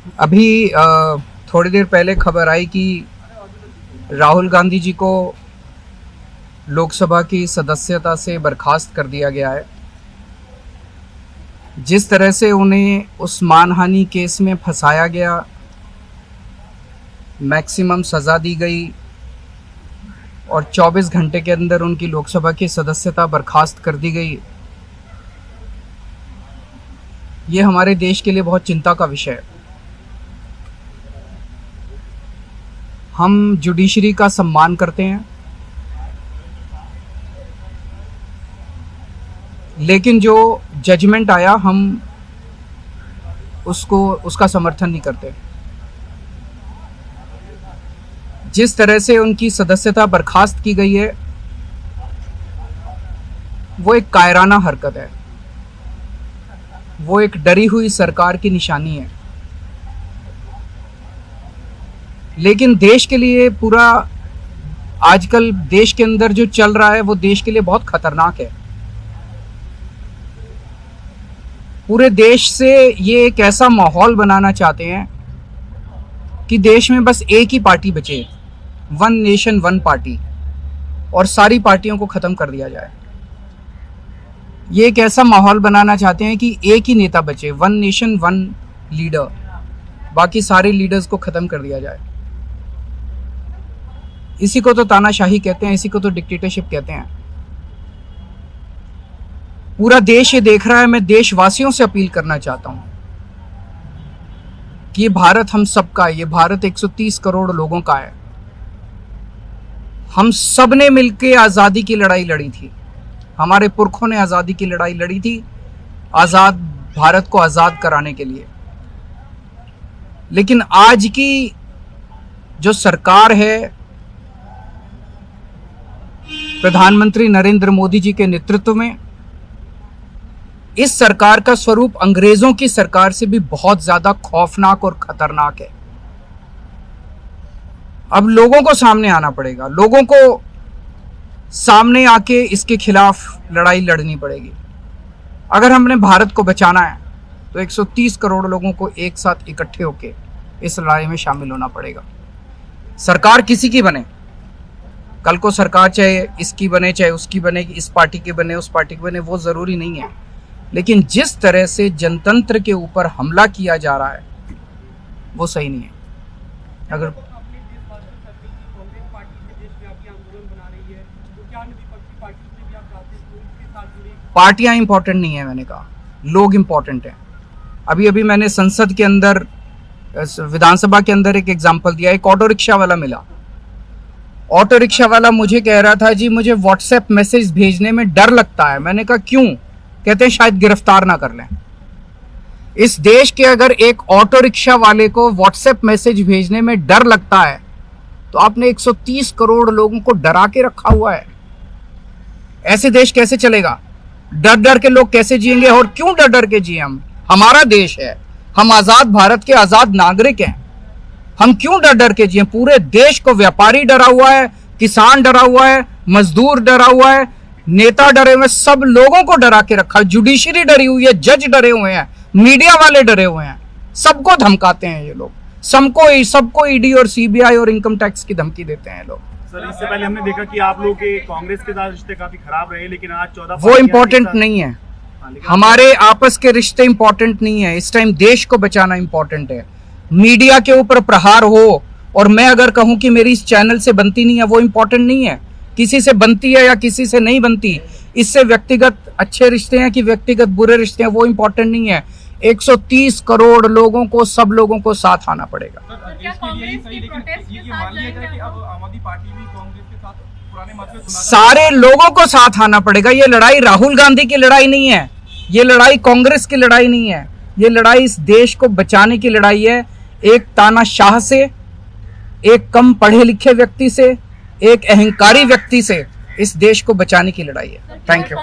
अभी थोड़ी देर पहले खबर आई कि राहुल गांधी जी को लोकसभा की सदस्यता से बर्खास्त कर दिया गया है। जिस तरह से उन्हें उस मानहानि केस में फंसाया गया, मैक्सिमम सज़ा दी गई और 24 घंटे के अंदर उनकी लोकसभा की सदस्यता बर्खास्त कर दी गई, ये हमारे देश के लिए बहुत चिंता का विषय है। हम जुडिशरी का सम्मान करते हैं, लेकिन जो जजमेंट आया हम उसका समर्थन नहीं करते। जिस तरह से उनकी सदस्यता बर्खास्त की गई है वो एक कायराना हरकत है, वो एक डरी हुई सरकार की निशानी है। लेकिन देश के लिए पूरा आजकल देश के अंदर जो चल रहा है वो देश के लिए बहुत खतरनाक है। पूरे देश से ये एक ऐसा माहौल बनाना चाहते हैं कि देश में बस एक ही पार्टी बचे, वन नेशन वन पार्टी, और सारी पार्टियों को खत्म कर दिया जाए। ये एक ऐसा माहौल बनाना चाहते हैं कि एक ही नेता बचे, वन नेशन वन लीडर, बाकी सारे लीडर्स को खत्म कर दिया जाए। इसी को तो तानाशाही कहते हैं, इसी को तो डिक्टेटरशिप कहते हैं। पूरा देश ये देख रहा है। मैं देशवासियों से अपील करना चाहता हूं कि ये भारत हम सबका है, ये भारत 130 करोड़ लोगों का है। हम सब ने मिलकर आज़ादी की लड़ाई लड़ी थी, हमारे पुरखों ने आज़ादी की लड़ाई लड़ी थी, आज़ाद भारत को आज़ाद कराने के लिए। लेकिन आज की जो सरकार है, प्रधानमंत्री नरेंद्र मोदी जी के नेतृत्व में, इस सरकार का स्वरूप अंग्रेजों की सरकार से भी बहुत ज्यादा खौफनाक और खतरनाक है। अब लोगों को सामने आना पड़ेगा, लोगों को सामने आके इसके खिलाफ लड़ाई लड़नी पड़ेगी। अगर हमने भारत को बचाना है तो 130 करोड़ लोगों को एक साथ इकट्ठे होके इस लड़ाई में शामिल होना पड़ेगा। सरकार किसी की बने, कल को सरकार चाहे इसकी बने चाहे उसकी बने, इस पार्टी की बने उस पार्टी की बने, वो जरूरी नहीं है। लेकिन जिस तरह से जनतंत्र के ऊपर हमला किया जा रहा है वो सही नहीं है। अगर पार्टियां इंपॉर्टेंट नहीं है, मैंने कहा लोग इंपॉर्टेंट हैं। अभी अभी मैंने संसद के अंदर, विधानसभा के अंदर एक एग्जाम्पल दिया। एक ऑटो रिक्शा वाला मिला, ऑटो रिक्शा वाला मुझे कह रहा था जी मुझे व्हाट्सएप मैसेज भेजने में डर लगता है। मैंने कहा क्यों? कहते हैं शायद गिरफ्तार ना कर लें। इस देश के अगर एक ऑटो रिक्शा वाले को व्हाट्सएप मैसेज भेजने में डर लगता है तो आपने 130 करोड़ लोगों को डरा के रखा हुआ है। ऐसे देश कैसे चलेगा? डर डर के लोग कैसे जिएंगे? और क्यों डर डर के जिए? हमारा देश है, हम आजाद भारत के आजाद नागरिक हैं, हम क्यों डर डर के जिए? पूरे देश को व्यापारी डरा हुआ है, किसान डरा हुआ है, मजदूर डरा हुआ है, नेता डरे हुए हैं, सब लोगों को डरा के रखा है। जुडिशरी डरी हुई है, जज डरे हुए हैं, मीडिया वाले डरे हुए हैं, सबको धमकाते हैं ये लोग, सबको ईडी और सीबीआई और इनकम टैक्स की धमकी देते हैं लोग। सर, इससे पहले हमने देखा कि आप लोग के कांग्रेस के साथ रिश्ते काफी खराब रहे, लेकिन आज 14 वो इम्पोर्टेंट नहीं है। हमारे आपस के रिश्ते इंपॉर्टेंट नहीं है। इस टाइम देश को बचाना इंपॉर्टेंट है। मीडिया के ऊपर प्रहार हो और मैं अगर कहूं कि मेरी इस चैनल से बनती नहीं है, वो इंपॉर्टेंट नहीं है। किसी से बनती है या किसी से नहीं बनती, इससे व्यक्तिगत अच्छे रिश्ते हैं कि व्यक्तिगत बुरे रिश्ते हैं, वो इंपॉर्टेंट नहीं है। 130 करोड़ लोगों को, सब लोगों को साथ आना पड़ेगा। सारे लोगों को साथ आना पड़ेगा। ये लड़ाई राहुल गांधी की लड़ाई नहीं है, ये लड़ाई कांग्रेस की लड़ाई नहीं है, ये लड़ाई इस देश को बचाने की लड़ाई है। एक तानाशाह से, एक कम पढ़े लिखे व्यक्ति से, एक अहंकारी व्यक्ति से इस देश को बचाने की लड़ाई है। Thank you.